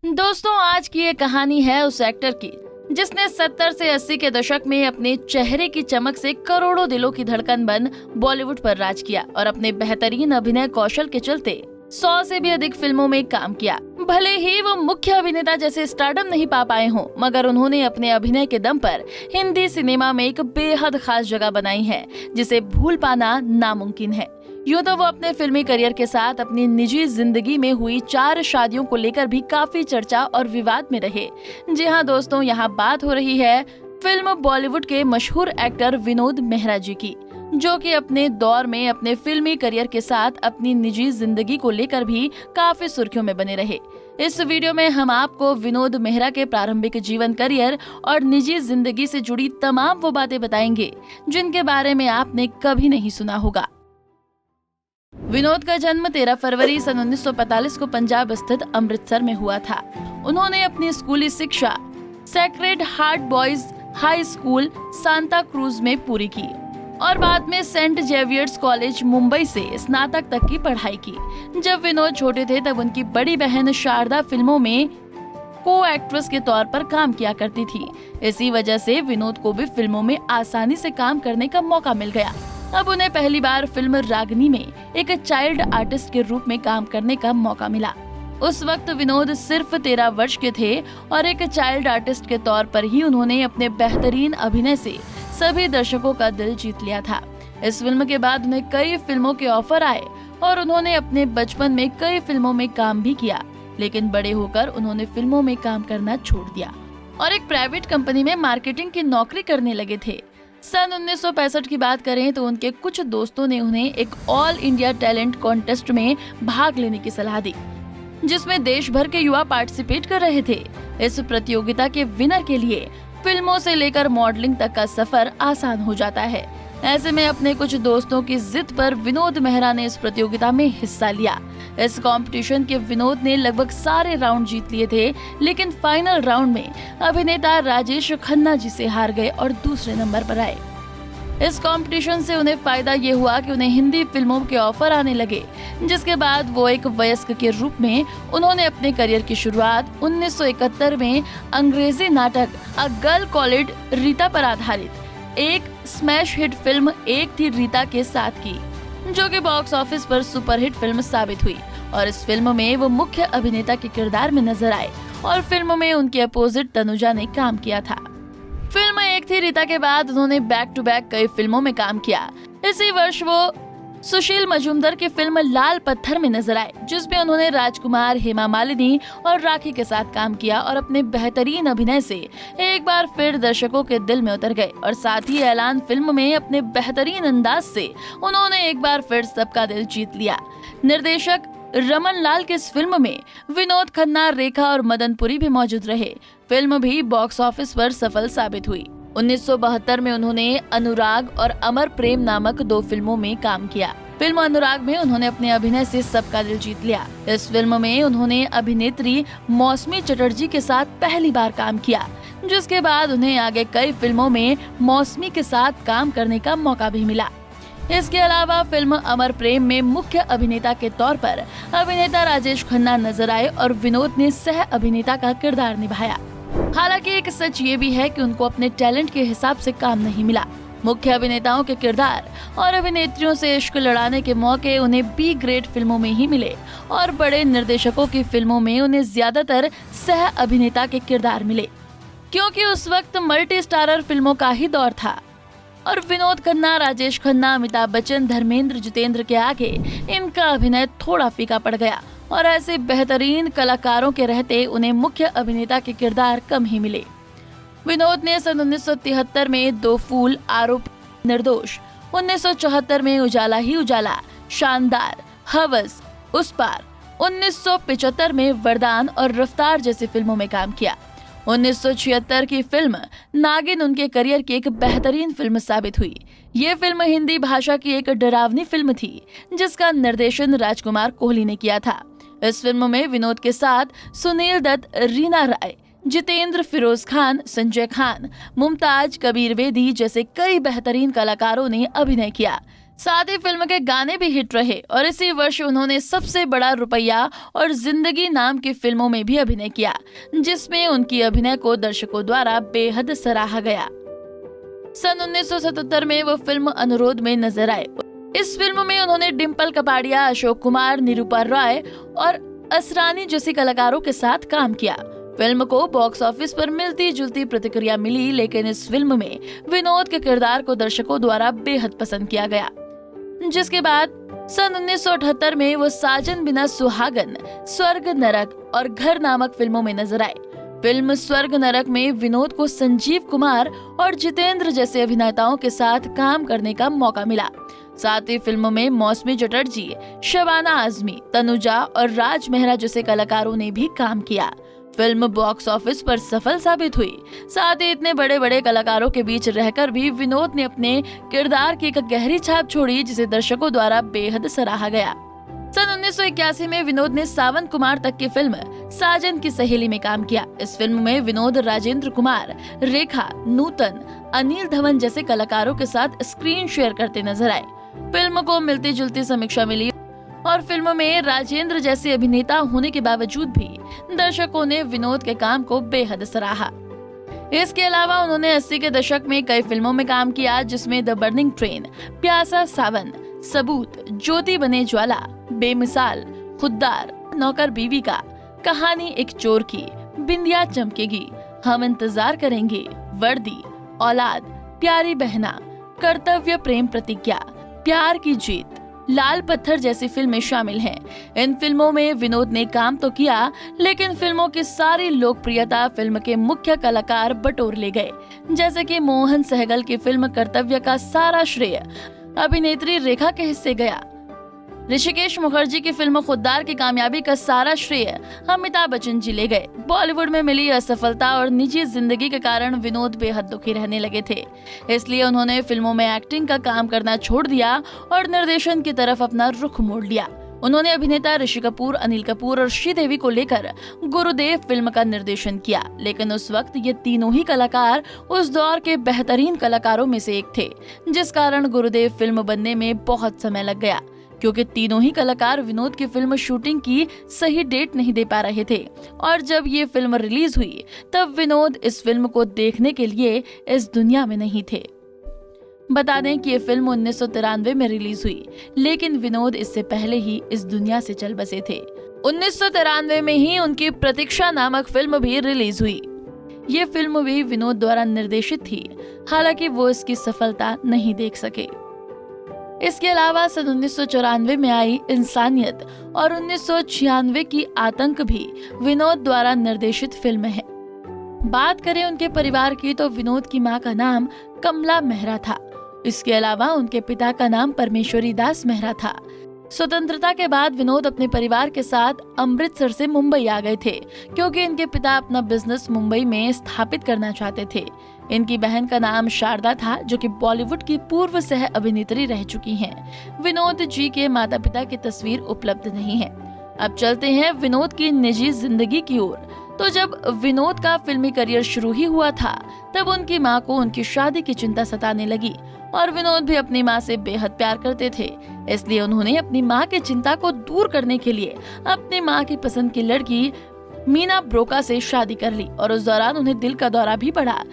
दोस्तों, आज की ये कहानी है उस एक्टर की जिसने 70 से 80 के दशक में अपने चेहरे की चमक से करोड़ों दिलों की धड़कन बन बॉलीवुड पर राज किया और अपने बेहतरीन अभिनय कौशल के चलते 100 से भी अधिक फिल्मों में काम किया। भले ही वो मुख्य अभिनेता जैसे स्टारडम नहीं पा पाए हों, मगर उन्होंने अपने अभिनय के दम पर हिंदी सिनेमा में एक बेहद खास जगह बनाई है जिसे भूल पाना नामुमकिन है। यूं तो वो अपने फिल्मी करियर के साथ अपनी निजी जिंदगी में हुई 4 शादियों को लेकर भी काफी चर्चा और विवाद में रहे। जी हाँ दोस्तों, यहाँ बात हो रही है फिल्म बॉलीवुड के मशहूर एक्टर विनोद मेहरा जी की, जो कि अपने दौर में अपने फिल्मी करियर के साथ अपनी निजी जिंदगी को लेकर भी काफी सुर्खियों में बने रहे। इस वीडियो में हम आपको विनोद मेहरा के प्रारंभिक जीवन, करियर और निजी जिंदगी से जुड़ी तमाम वो बातें बताएंगे जिनके बारे में आपने कभी नहीं सुना होगा। विनोद का जन्म 13 फरवरी सन 1945 को पंजाब स्थित अमृतसर में हुआ था। उन्होंने अपनी स्कूली शिक्षा sacred heart boys high school Santa cruise में पूरी की और बाद में सेंट जेवियर्स कॉलेज मुंबई से स्नातक तक की पढ़ाई की। जब विनोद छोटे थे तब उनकी बड़ी बहन शारदा फिल्मों में को एक्ट्रेस के तौर पर काम किया करती थी। इसी वजह से विनोद को भी फिल्मों में आसानी से काम करने का मौका मिल गया। अब उन्हें पहली बार फिल्म रागनी में एक चाइल्ड आर्टिस्ट के रूप में काम करने का मौका मिला। उस वक्त विनोद सिर्फ 13 वर्ष के थे और एक चाइल्ड आर्टिस्ट के तौर पर ही उन्होंने अपने बेहतरीन अभिनय से सभी दर्शकों का दिल जीत लिया था। इस फिल्म के बाद उन्हें कई फिल्मों के ऑफर आए और उन्होंने अपने बचपन में कई फिल्मों में काम भी किया, लेकिन बड़े होकर उन्होंने फिल्मों में काम करना छोड़ दिया और एक प्राइवेट कंपनी में मार्केटिंग की नौकरी करने लगे थे। सन 1965 की बात करें तो उनके कुछ दोस्तों ने उन्हें एक ऑल इंडिया टैलेंट कॉन्टेस्ट में भाग लेने की सलाह दी, जिसमें देश भर के युवा पार्टिसिपेट कर रहे थे। इस प्रतियोगिता के विनर के लिए फिल्मों से लेकर मॉडलिंग तक का सफर आसान हो जाता है। ऐसे में अपने कुछ दोस्तों की जिद पर विनोद मेहरा ने इस प्रतियोगिता में हिस्सा लिया। इस कंपटीशन के विनोद ने लगभग सारे राउंड जीत लिए थे, लेकिन फाइनल राउंड में अभिनेता राजेश खन्ना जी से हार गए और दूसरे नंबर पर आए। इस कंपटीशन से उन्हें फायदा ये हुआ कि उन्हें हिंदी फिल्मों के ऑफर आने लगे, जिसके बाद वो एक वयस्क के रूप में उन्होंने अपने करियर की शुरुआत 1971 में अंग्रेजी नाटक अ गर्ल कॉल्ड रीता पर आधारित एक स्मैश हिट फिल्म एक थी रीता के साथ की, जो कि बॉक्स ऑफिस पर सुपरहिट फिल्म साबित हुई और इस फिल्म में वो मुख्य अभिनेता के किरदार में नजर आए और फिल्म में उनके अपोजिट तनुजा ने काम किया था। फिल्म एक थी रीता के बाद उन्होंने बैक टू बैक कई फिल्मों में काम किया। इसी वर्ष वो सुशील मजूमदार की फिल्म लाल पत्थर में नजर आए, जिसमें उन्होंने राजकुमार, हेमा मालिनी और राखी के साथ काम किया और अपने बेहतरीन अभिनय से एक बार फिर दर्शकों के दिल में उतर गए और साथ ही ऐलान फिल्म में अपने बेहतरीन अंदाज से उन्होंने एक बार फिर सबका दिल जीत लिया। निर्देशक रमन लाल की इस फिल्म में विनोद खन्ना, रेखा और मदनपुरी भी मौजूद रहे। फिल्म भी बॉक्स ऑफिस पर सफल साबित हुई। 1972 में उन्होंने अनुराग और अमर प्रेम नामक 2 फिल्मों में काम किया। फिल्म अनुराग में उन्होंने अपने अभिनय से सबका दिल जीत लिया। इस फिल्म में उन्होंने अभिनेत्री मौसमी चटर्जी के साथ पहली बार काम किया, जिसके बाद उन्हें आगे कई फिल्मों में मौसमी के साथ काम करने का मौका भी मिला। इसके अलावा फिल्म अमर प्रेम में मुख्य अभिनेता के तौर पर अभिनेता राजेश खन्ना नजर आए और विनोद ने सह अभिनेता का किरदार निभाया। हालांकि एक सच ये भी है कि उनको अपने टैलेंट के हिसाब से काम नहीं मिला। मुख्य अभिनेताओं के किरदार और अभिनेत्रियों से इश्क लड़ाने के मौके उन्हें बी ग्रेड फिल्मों में ही मिले और बड़े निर्देशकों की फिल्मों में उन्हें ज्यादातर सह अभिनेता के किरदार मिले, क्योंकि उस वक्त मल्टी स्टारर फिल्मों का ही दौर था और विनोद खन्ना, राजेश खन्ना, अमिताभ बच्चन, धर्मेंद्र, जितेंद्र के आगे इनका अभिनय थोड़ा फीका पड़ गया और ऐसे बेहतरीन कलाकारों के रहते उन्हें मुख्य अभिनेता के किरदार कम ही मिले। विनोद ने सन 1973 में 2 फूल, आरोप, निर्दोष, 1974 में उजाला ही उजाला, शानदार, हवस, उस पार, 1975 में वरदान और रफ्तार जैसी फिल्मों में काम किया। 1976 की फिल्म नागिन उनके करियर की एक बेहतरीन फिल्म साबित हुई। ये फिल्म हिंदी भाषा की एक डरावनी फिल्म थी, जिसका निर्देशन राजकुमार कोहली ने किया था। इस फिल्म में विनोद के साथ सुनील दत्त, रीना राय, जितेंद्र, फिरोज खान, संजय खान, मुमताज, कबीर बेदी जैसे कई बेहतरीन कलाकारों ने अभिनय किया। साथ ही फिल्म के गाने भी हिट रहे और इसी वर्ष उन्होंने सबसे बड़ा रुपया और जिंदगी नाम की फिल्मों में भी अभिनय किया, जिसमें उनकी अभिनय को दर्शकों द्वारा बेहद सराहा गया। सन 1977 में वो फिल्म अनुरोध में नजर आए। इस फिल्म में उन्होंने डिम्पल कपाड़िया, अशोक कुमार, निरूपा रॉय और असरानी जैसे कलाकारों के साथ काम किया। फिल्म को बॉक्स ऑफिस पर मिलती जुलती प्रतिक्रिया मिली, लेकिन इस फिल्म में विनोद के किरदार को दर्शकों द्वारा बेहद पसंद किया गया। जिसके बाद सन 1978 में वो साजन बिना सुहागन, स्वर्ग नरक और घर नामक फिल्मों में नजर आए। फिल्म स्वर्ग नरक में विनोद को संजीव कुमार और जितेंद्र जैसे अभिनेताओं के साथ काम करने का मौका मिला। साथ ही फिल्म में मौसमी चटर्जी, शबाना आजमी, तनुजा और राज मेहरा जैसे कलाकारों ने भी काम किया। फिल्म बॉक्स ऑफिस पर सफल साबित हुई। साथ ही इतने बड़े बड़े कलाकारों के बीच रहकर भी विनोद ने अपने किरदार की एक गहरी छाप छोड़ी, जिसे दर्शकों द्वारा बेहद सराहा गया। सन 1981 में विनोद ने सावन कुमार तक की फिल्म साजन की सहेली में काम किया। इस फिल्म में विनोद राजेंद्र कुमार, रेखा, नूतन, अनिल धवन जैसे कलाकारों के साथ स्क्रीन शेयर करते नजर आए। फिल्म को मिलती जुलती समीक्षा मिली और फिल्म में राजेंद्र जैसे अभिनेता होने के बावजूद भी दर्शकों ने विनोद के काम को बेहद सराहा। इसके अलावा उन्होंने 80 के दशक में कई फिल्मों में काम किया, जिसमें द बर्निंग ट्रेन, प्यासा सावन, सबूत, ज्योति बने ज्वाला, बेमिसाल, खुददार, नौकर बीवी का, कहानी एक चोर की, बिंदिया चमकेगी, हम इंतजार करेंगे, वर्दी, औलाद, प्यारी बहना, कर्तव्य, प्रेम प्रतिज्ञा, प्यार की जीत, लाल पत्थर जैसी फिल्में शामिल हैं। इन फिल्मों में विनोद ने काम तो किया, लेकिन फिल्मों की सारी लोकप्रियता फिल्म के मुख्य कलाकार बटोर ले गए। जैसे कि मोहन सहगल की फिल्म कर्तव्य का सारा श्रेय अभिनेत्री रेखा के हिस्से गया। ऋषिकेश मुखर्जी की फिल्म खुददार की कामयाबी का सारा श्रेय अमिताभ बच्चन जी ले गए। बॉलीवुड में मिली असफलता और निजी जिंदगी के कारण विनोद बेहद दुखी रहने लगे थे, इसलिए उन्होंने फिल्मों में एक्टिंग का काम करना छोड़ दिया और निर्देशन की तरफ अपना रुख मोड़ लिया। उन्होंने अभिनेता ऋषि कपूर, अनिल कपूर और श्रीदेवी को लेकर गुरुदेव फिल्म का निर्देशन किया, लेकिन उस वक्त ये तीनों ही कलाकार उस दौर के बेहतरीन कलाकारों में से एक थे, जिस कारण गुरुदेव फिल्म बनने में बहुत समय लग गया, क्योंकि तीनों ही कलाकार विनोद की फिल्म शूटिंग की सही डेट नहीं दे पा रहे थे। और जब ये फिल्म रिलीज हुई तब विनोद इस फिल्म को देखने के लिए इस दुनिया में नहीं थे। बता दें कि ये फिल्म 1993 में रिलीज हुई, लेकिन विनोद इससे पहले ही इस दुनिया से चल बसे थे। 1993 में ही उनकी प्रतीक्षा नामक फिल्म भी रिलीज हुई। ये फिल्म भी विनोद द्वारा निर्देशित थी, हालांकि वो इसकी सफलता नहीं देख सके। इसके अलावा सन 1994 में आई इंसानियत और 1996 की आतंक भी विनोद द्वारा निर्देशित फिल्म है। बात करें उनके परिवार की तो विनोद की मां का नाम कमला मेहरा था। इसके अलावा उनके पिता का नाम परमेश्वरी दास मेहरा था। स्वतंत्रता के बाद विनोद अपने परिवार के साथ अमृतसर से मुंबई आ गए थे, क्योंकि इनके पिता अपना बिजनेस मुंबई में स्थापित करना चाहते थे। इनकी बहन का नाम शारदा था, जो कि बॉलीवुड की पूर्व सह अभिनेत्री रह चुकी हैं। विनोद जी के माता पिता की तस्वीर उपलब्ध नहीं है। अब चलते हैं विनोद की निजी जिंदगी की ओर। तो जब विनोद का फिल्मी करियर शुरू ही हुआ था, तब उनकी मां को उनकी शादी की चिंता सताने लगी और विनोद भी अपनी मां से बेहद प्यार करते थे। इसलिए उन्होंने अपनी मां की चिंता को दूर करने के लिए अपनी मां की पसंद की लड़की मीना ब्रोका से शादी कर ली और उस दौरान उन्हें दिल का दौरा भी पड़ा,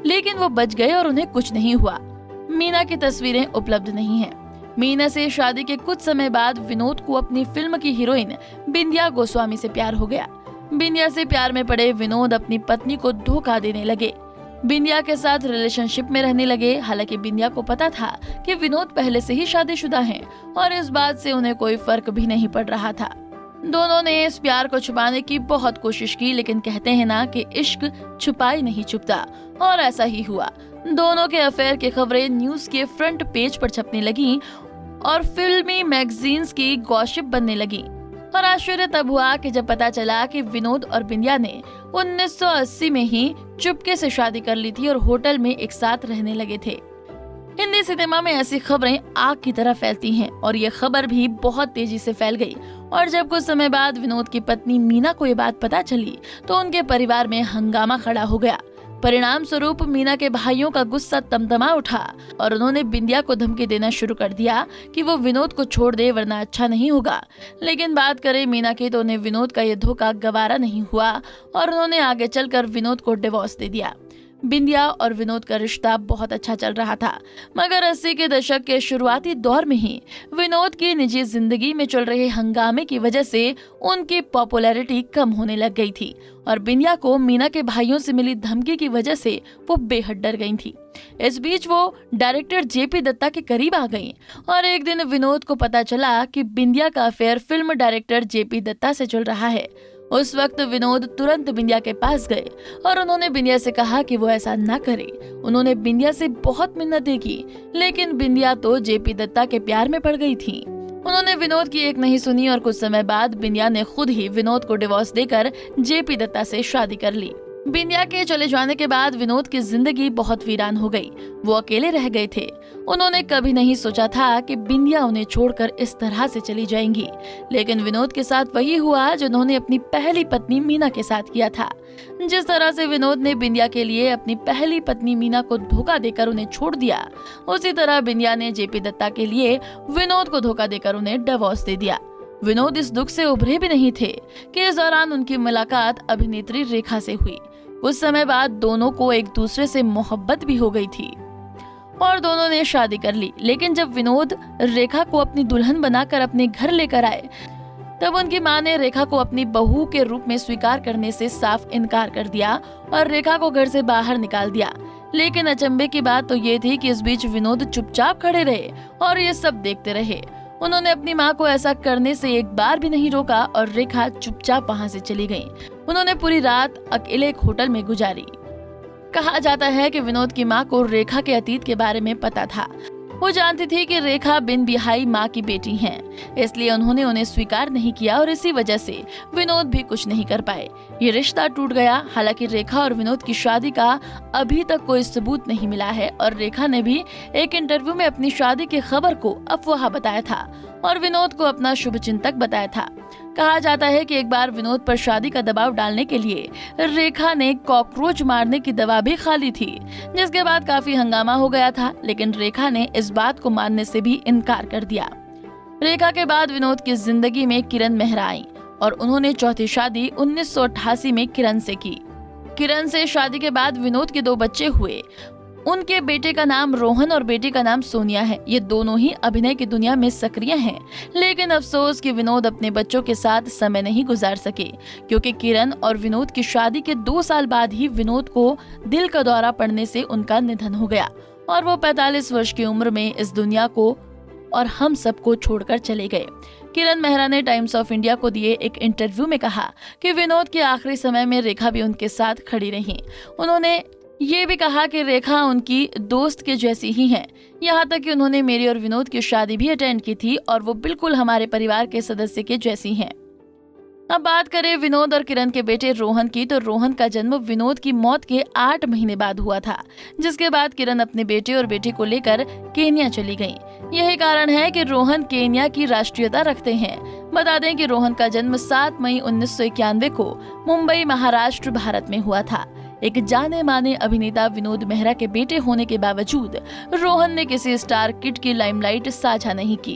लेकिन वो बच गए और उन्हें कुछ नहीं हुआ। मीना की तस्वीरें उपलब्ध नहीं हैं। मीना से शादी के कुछ समय बाद विनोद को अपनी फिल्म की हीरोइन बिंदिया गोस्वामी से प्यार हो गया। बिंदिया से प्यार में पड़े विनोद अपनी पत्नी को धोखा देने लगे। बिंदिया के साथ रिलेशनशिप में रहने लगे। हालांकि बिंदिया को पता था कि विनोद पहले से ही शादीशुदा हैं और इस बात से उन्हें कोई फर्क भी नहीं पड़ रहा था। दोनों ने इस प्यार को छुपाने की बहुत कोशिश की, लेकिन कहते हैं ना कि इश्क छुपाई नहीं छुपता, और ऐसा ही हुआ। दोनों के अफेयर की खबरें न्यूज के फ्रंट पेज पर छपने लगी और फिल्मी मैगजीन्स की गॉसिप बनने लगी। और आश्चर्य तब हुआ कि जब पता चला कि विनोद और बिंदिया ने 1980 में ही चुपके से शादी कर ली थी और होटल में एक साथ रहने लगे थे। हिंदी सिनेमा में ऐसी खबरें आग की तरह फैलती हैं और ये खबर भी बहुत तेजी से फैल गई। और जब कुछ समय बाद विनोद की पत्नी मीना को ये बात पता चली तो उनके परिवार में हंगामा खड़ा हो गया। परिणाम स्वरूप मीना के भाइयों का गुस्सा तमतमा उठा और उन्होंने बिंदिया को धमकी देना शुरू कर दिया कि वो विनोद को छोड़ दे वरना अच्छा नहीं होगा। लेकिन बात करें मीना की तो उन्हें विनोद का ये धोखा गवारा नहीं हुआ और उन्होंने आगे चलकर विनोद को डिवोर्स दे दिया। बिंदिया और विनोद का रिश्ता बहुत अच्छा चल रहा था, मगर 80 के दशक के शुरुआती दौर में ही विनोद की निजी जिंदगी में चल रहे हंगामे की वजह से उनकी पॉपुलैरिटी कम होने लग गई थी और बिंदिया को मीना के भाइयों से मिली धमकी की वजह से वो बेहद डर गई थी। इस बीच वो डायरेक्टर जेपी दत्ता के करीब आ गई और एक दिन विनोद को पता चला कि बिंदिया का affair film director JP Dutta से चल रहा है। उस वक्त विनोद तुरंत बिंदिया के पास गए और उन्होंने बिंदिया से कहा कि वो ऐसा ना करे। उन्होंने बिंदिया से बहुत मिन्नतें की, लेकिन बिंदिया तो जेपी दत्ता के प्यार में पड़ गई थी। उन्होंने विनोद की एक नहीं सुनी और कुछ समय बाद बिंदिया ने खुद ही विनोद को डिवोर्स देकर जेपी दत्ता से शादी कर ली। बिंदिया के चले जाने के बाद विनोद की जिंदगी बहुत वीरान हो गई। वो अकेले रह गए थे। उन्होंने कभी नहीं सोचा था कि बिंदिया उन्हें छोड़कर इस तरह से चली जाएंगी, लेकिन विनोद के साथ वही हुआ जो उन्होंने अपनी पहली पत्नी मीना के साथ किया था। जिस तरह से विनोद ने बिंदिया के लिए अपनी पहली पत्नी मीना को धोखा देकर उन्हें छोड़ दिया, उसी तरह बिंदिया ने जेपी दत्ता के लिए विनोद को धोखा देकर उन्हें डिवोर्स दे दिया। विनोद इस दुख से उभरे भी नहीं थे कि इस दौरान उनकी मुलाकात अभिनेत्री रेखा से हुई। कुछ समय बाद दोनों को एक दूसरे से मोहब्बत भी हो गई थी और दोनों ने शादी कर ली। लेकिन जब विनोद रेखा को अपनी दुल्हन बनाकर अपने घर लेकर आए, तब उनकी मां ने रेखा को अपनी बहू के रूप में स्वीकार करने से साफ इनकार कर दिया और रेखा को घर से बाहर निकाल दिया। लेकिन अचंभे की बात तो ये थी कि इस बीच विनोद चुपचाप खड़े रहे और ये सब देखते रहे। उन्होंने अपनी मां को ऐसा करने से एक बार भी नहीं रोका और रेखा चुपचाप वहां से चली गई। उन्होंने पूरी रात अकेले एक होटल में गुजारी। कहा जाता है कि विनोद की मां को रेखा के अतीत के बारे में पता था। वो जानती थी कि रेखा बिन बिहाई माँ की बेटी हैं, इसलिए उन्होंने उन्हें स्वीकार नहीं किया और इसी वजह से विनोद भी कुछ नहीं कर पाए। ये रिश्ता टूट गया। हालांकि रेखा और विनोद की शादी का अभी तक कोई सबूत नहीं मिला है और रेखा ने भी एक इंटरव्यू में अपनी शादी की खबर को अफवाह बताया था और विनोद को अपना शुभचिंतक बताया था। कहा जाता है कि एक बार विनोद पर शादी का दबाव डालने के लिए रेखा ने कॉकरोच मारने की दवा भी खा ली थी, जिसके बाद काफी हंगामा हो गया था। लेकिन रेखा ने इस बात को मानने से भी इनकार कर दिया। रेखा के बाद विनोद की जिंदगी में किरण मेहरा आई और उन्होंने चौथी शादी 1988 में किरण से की। किरण से शादी के बाद विनोद के 2 बच्चे हुए। उनके बेटे का नाम रोहन और बेटी का नाम सोनिया है। ये दोनों ही अभिनय की दुनिया में सक्रिय हैं। लेकिन अफसोस कि विनोद अपने बच्चों के साथ समय नहीं गुजार सके, क्योंकि किरण और विनोद की शादी के 2 साल बाद ही विनोद को दिल का दौरा पड़ने से उनका निधन हो गया और वो 45 वर्ष की उम्र में इस दुनिया को और हम सबको छोड़कर चले गए। किरण मेहरा ने टाइम्स ऑफ इंडिया को दिए एक इंटरव्यू में कहा कि विनोद के आखिरी समय में रेखा भी उनके साथ खड़ी रही। उन्होंने ये भी कहा कि रेखा उनकी दोस्त के जैसी ही हैं। यहाँ तक कि उन्होंने मेरी और विनोद की शादी भी अटेंड की थी और वो बिल्कुल हमारे परिवार के सदस्य के जैसी हैं। अब बात करें विनोद और किरण के बेटे रोहन की, तो रोहन का जन्म विनोद की मौत के 8 महीने बाद हुआ था, जिसके बाद किरण अपने बेटे और बेटी को लेकर केन्या चली गई। यही कारण है कि रोहन केन्या की राष्ट्रीयता रखते हैं। बता दें कि रोहन का जन्म 7 मई 1991 को मुंबई, महाराष्ट्र, भारत में हुआ था। एक जाने माने अभिनेता विनोद मेहरा के बेटे होने के बावजूद रोहन ने किसी स्टार किड की लाइमलाइट साझा नहीं की।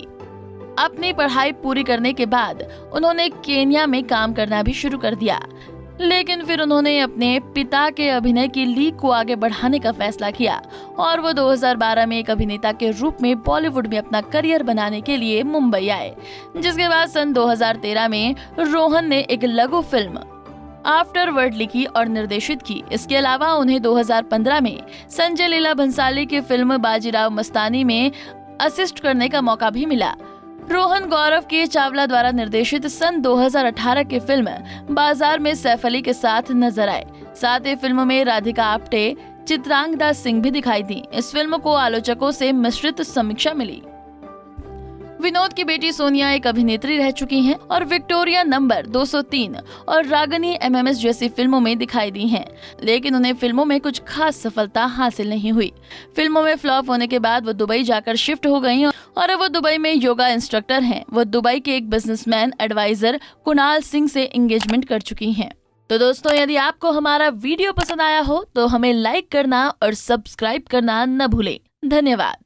अपनी पढ़ाई पूरी करने के बाद उन्होंने केन्या में काम करना भी शुरू कर दिया, लेकिन फिर उन्होंने अपने पिता के अभिनय की लीग को आगे बढ़ाने का फैसला किया और वो 2012 में एक अभिनेता के रूप में बॉलीवुड में अपना करियर बनाने के लिए मुंबई आए, जिसके बाद सन 2013 में रोहन ने एक लघु फिल्म आफ्टरवर्ड लिखी और निर्देशित की। इसके अलावा उन्हें 2015 में संजय लीला भंसाली की फिल्म बाजीराव मस्तानी में असिस्ट करने का मौका भी मिला। रोहन गौरव के चावला द्वारा निर्देशित सन 2018 की फिल्म बाजार में सैफ अली के साथ नजर आए। साथ ही फिल्म में राधिका आप्टे, चित्रांगदा सिंह भी दिखाई दी। इस फिल्म को आलोचकों से मिश्रित समीक्षा मिली। विनोद की बेटी सोनिया एक अभिनेत्री रह चुकी हैं और विक्टोरिया नंबर 203 और रागनी एमएमएस जैसी फिल्मों में दिखाई दी हैं, लेकिन उन्हें फिल्मों में कुछ खास सफलता हासिल नहीं हुई। फिल्मों में फ्लॉप होने के बाद वो दुबई जाकर शिफ्ट हो गई और अब वो दुबई में योगा इंस्ट्रक्टर हैं। वो दुबई के एक बिजनेसमैन एडवाइजर कुणाल सिंह से एंगेजमेंट कर चुकी हैं। तो दोस्तों, यदि आपको हमारा वीडियो पसंद आया हो तो हमें लाइक करना और सब्सक्राइब करना न भूलें। धन्यवाद।